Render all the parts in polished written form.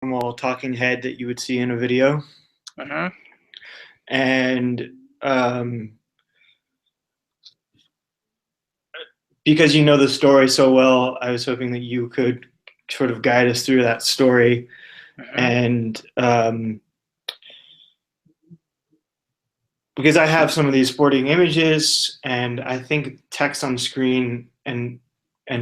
normal talking head that you would see in a video. Mm-hmm. And because you know the story so well, I was hoping that you could sort of guide us through that story. Mm-hmm. And because I have some of these sporting images, and I think text on screen and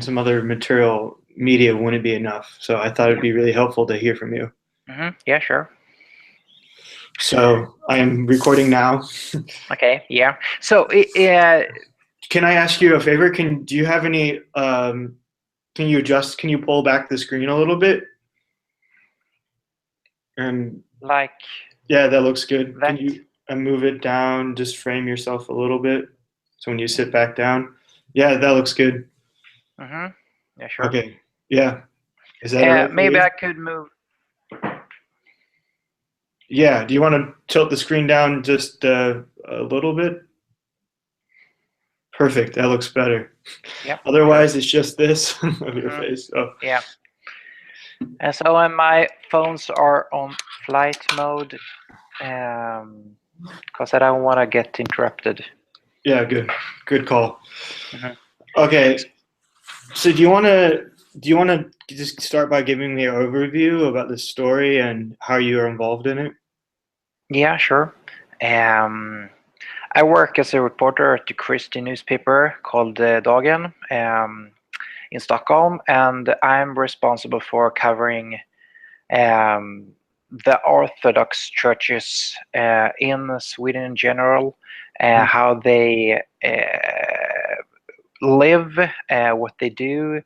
some other material media wouldn't be enough. So I thought it'd be really helpful to hear from you. Mm-hmm. Yeah, sure. So I am recording now. Okay, yeah. So, Can I ask you a favor? Do you have any can you pull back the screen a little bit? And like yeah, that looks good. Can that. you move it down, just frame yourself a little bit? So when you sit back down, yeah, that looks good. Mm-hmm. Yeah, sure. Okay. Yeah. Is that all right for Maybe you? I could move. Yeah. Do you want to tilt the screen down just a little bit? Perfect. That looks better. Yeah, sure. Otherwise, it's just this of your Mm-hmm. face. Oh, Yeah. And so when my phones are on flight mode, because I don't want to get interrupted. yeah. Good. Good call. Mm-hmm. Okay. So do you want to just start by giving me an overview about the story and how you are involved in it? Yeah, sure. Um, I work as a reporter at the Christian newspaper called Dagen in Stockholm, and I'm responsible for covering um, the Orthodox churches in Sweden in general, how they live, what they do,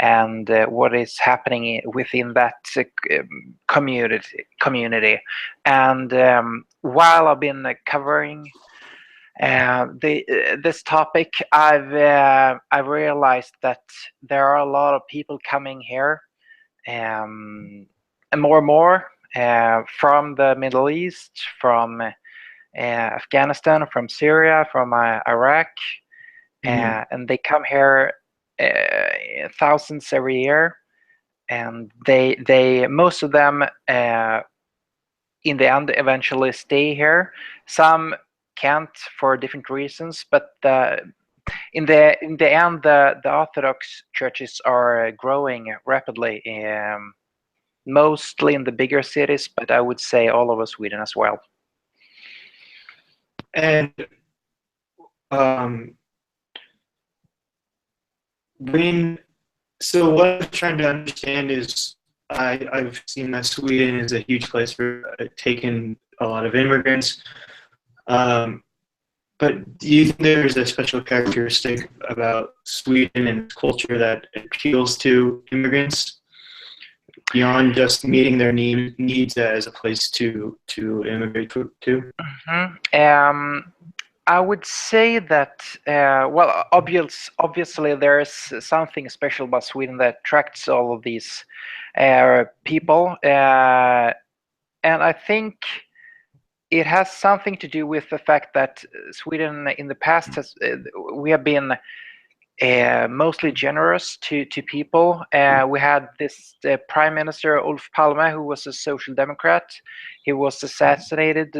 and what is happening within that community. And while I've been covering this topic, I've realized that there are a lot of people coming here, and more from the Middle East, from Afghanistan, from Syria, from Iraq, Mhm. and they come here thousands every year, and they most of them in the end eventually stay here. Some can't for different reasons, but in the end, the Orthodox churches are growing rapidly, mostly in the bigger cities, but I would say all over Sweden as well. And um, when so what I'm trying to understand is I've seen that Sweden is a huge place for taking a lot of immigrants. Um, but do you think there's a special characteristic about Sweden and its culture that appeals to immigrants beyond just meeting their needs as a place to immigrate to? Mhm. I would say that, well, obviously there is something special about Sweden that attracts all of these people, and I think it has something to do with the fact that Sweden in the past we have been mostly generous to people. We had this Prime Minister Ulf Palme, who was a social democrat. He was assassinated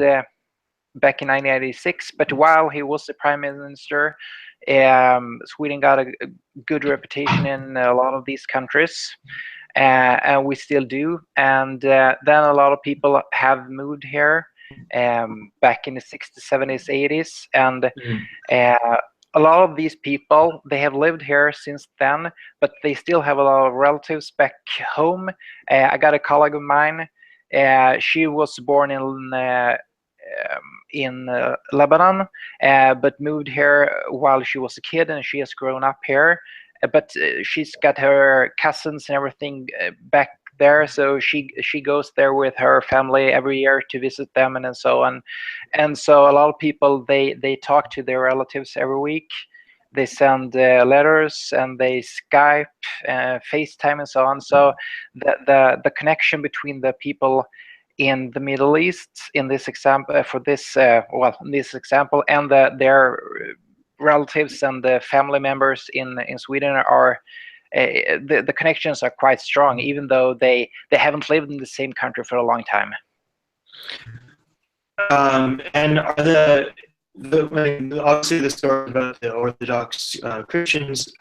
back in 1986, but while he was the Prime Minister, Sweden got a good reputation in a lot of these countries. And we still do. And then a lot of people have moved here back in the 60s, 70s, 80s, and Mhm. a lot of these people, they have lived here since then, but they still have a lot of relatives back home. I got a colleague of mine. She was born in Lebanon, but moved here while she was a kid, and she has grown up here. But she's got her cousins and everything back there, so she goes there with her family every year to visit them, and so on. And so a lot of people, they talk to their relatives every week. They send letters, and they Skype, FaceTime, and so on. So the connection between the people in the Middle East, in this example, for this in this example, and their relatives and the family members in Sweden are the connections are quite strong, even though they haven't lived in the same country for a long time. And are obviously the story about the Orthodox Christians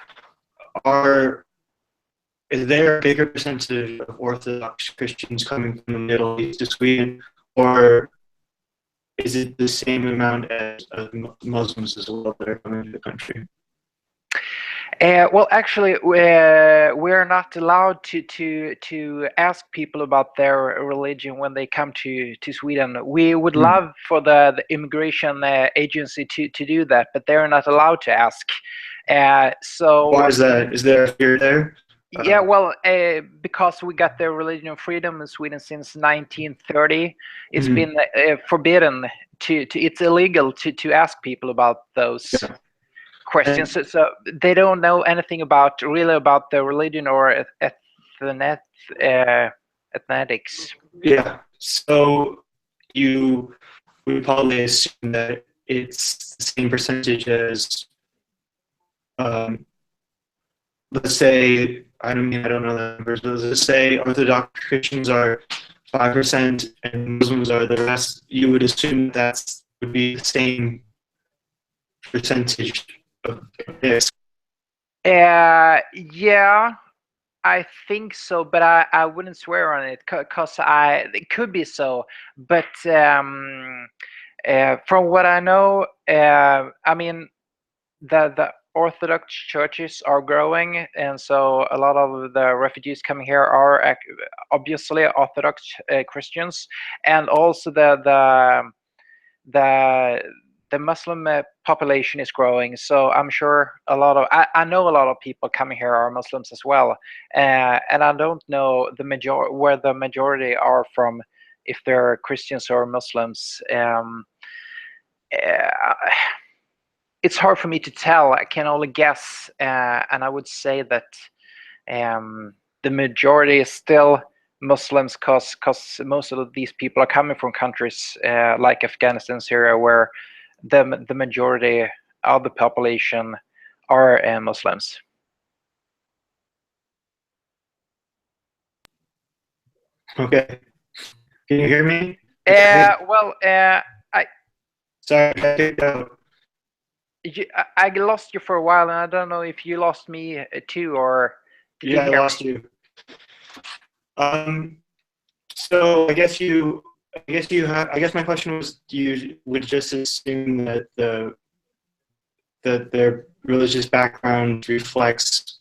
is there a bigger percentage of Orthodox Christians coming from the Middle East to Sweden, or is it the same amount as Muslims as well that are coming to the country? Well, actually, we're not allowed to ask people about their religion when they come to Sweden. We would love for the immigration agency to do that, but they're not allowed to ask. So why is that? Is there a fear there? Yeah, well, because we got the religion of freedom in Sweden since 1930, it's been forbidden it's illegal to ask people about those questions. So they don't know anything about the religion or ethnetics. Yeah. So you would probably assume that it's the same percentage as, let's say, I don't know the numbers, but let's say Orthodox Christians are 5% and Muslims are the rest. You would assume that would be the same percentage of this. Yeah, I think so, but I wouldn't swear on it because it could be so. But from what I know, I mean the Orthodox churches are growing, and so a lot of the refugees coming here are obviously Orthodox Christians, and also the Muslim population is growing. So I'm sure I know a lot of people coming here are Muslims as well, and I don't know where the majority are from, if they're Christians or Muslims. It's hard for me to tell. I can only guess, and I would say that the majority is still Muslims, because most of these people are coming from countries like Afghanistan, Syria, where the majority of the population are Muslims. Okay. Can you hear me? Well, sorry, I kicked out. I lost you for a while, and I don't know if you lost me too, or did I lost me? you. So I guess my question was, you would just assume that their religious background reflects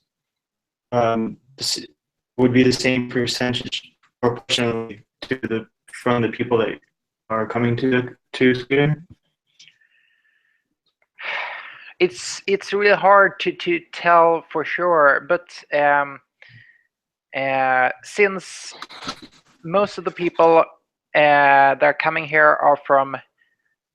would be the same percentage proportionally from the people that are coming to Sweden? It's really hard to tell for sure, but since most of the people that are coming here are from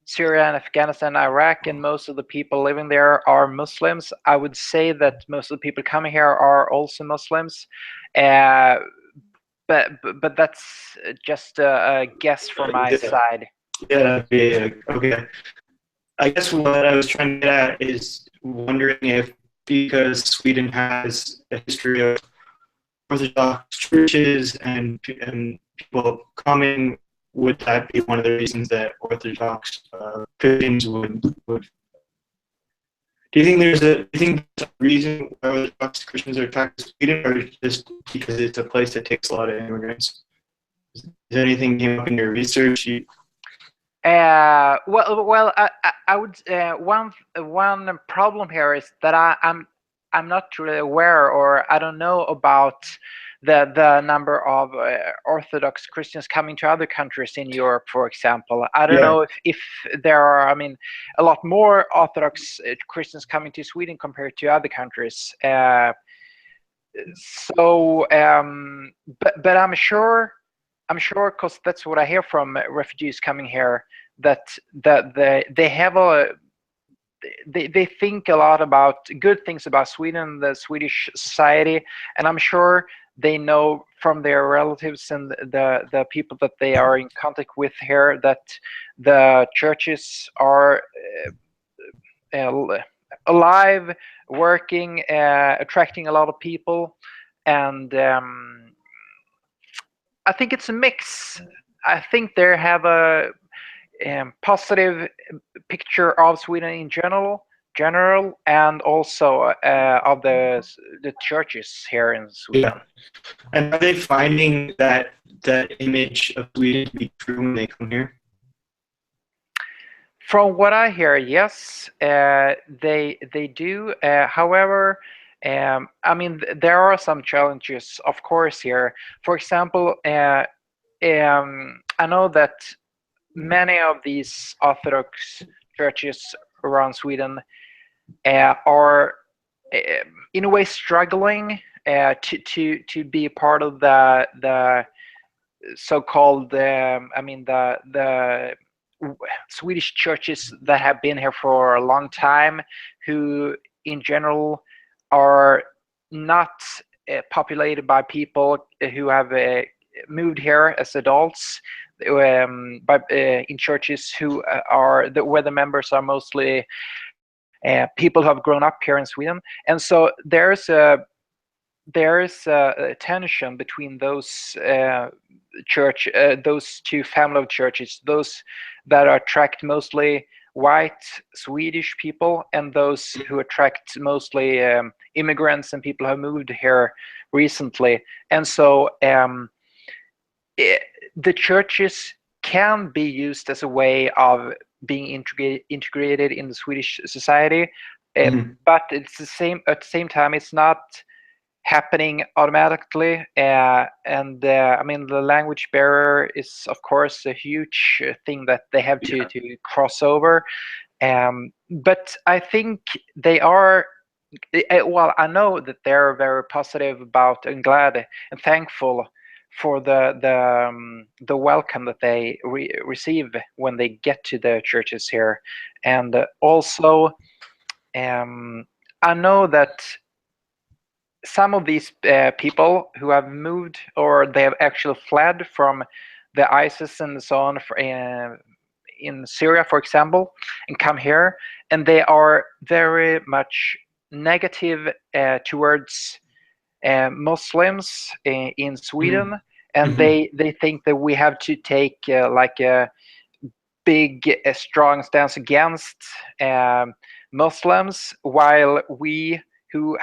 Syria and Afghanistan, Iraq, and most of the people living there are Muslims, I would say that most of the people coming here are also Muslims. But that's just a guess from my side. Yeah, okay. I guess what I was trying to get at is wondering if, because Sweden has a history of Orthodox churches and people coming, would that be one of the reasons that Orthodox Christians would? Do you think there's a reason why Orthodox Christians are attracted to Sweden, or just because it's a place that takes a lot of immigrants? Is there anything came up in your research? Well, I would. One problem here is that I'm not really aware, or I don't know about the number of Orthodox Christians coming to other countries in Europe, for example. I don't know if there are, I mean, a lot more Orthodox Christians coming to Sweden compared to other countries. But I'm sure, because that's what I hear from refugees coming here, that they have they think a lot about good things about Sweden, the Swedish society, and I'm sure they know from their relatives and the people that they are in contact with here that the churches are alive, working, attracting a lot of people, and I think it's a mix. I think they have a positive picture of Sweden in general, and also of the churches here in Sweden. Yeah. And are they finding that image of Sweden to be true when they come here? From what I hear, yes, they do. However, I mean, there are some challenges, of course, here. For example, I know that many of these Orthodox churches around Sweden are, in a way, struggling to be a part of the so-called, I mean, the Swedish churches that have been here for a long time, who in general are not populated by people who have moved here as adults, in churches who where the members are mostly people who have grown up here in Sweden, and so there's a tension between those those two family of churches, those that attract mostly white Swedish people, and those who attract mostly immigrants and people who have moved here recently. And so the churches can be used as a way of being integrated in the Swedish society, but it's at the same time, it's not happening automatically, and I mean, the language barrier is of course a huge thing that they have to cross over, but I think they are, well, I know that they're very positive about and glad and thankful for the welcome that they receive when they get to the churches here. And also I know that some of these people who have moved, or they have actually fled from the ISIS and so on in Syria, for example, and come here, and they are very much negative towards Muslims in Sweden, and they think that we have to take like a big, strong stance against Muslims, while we who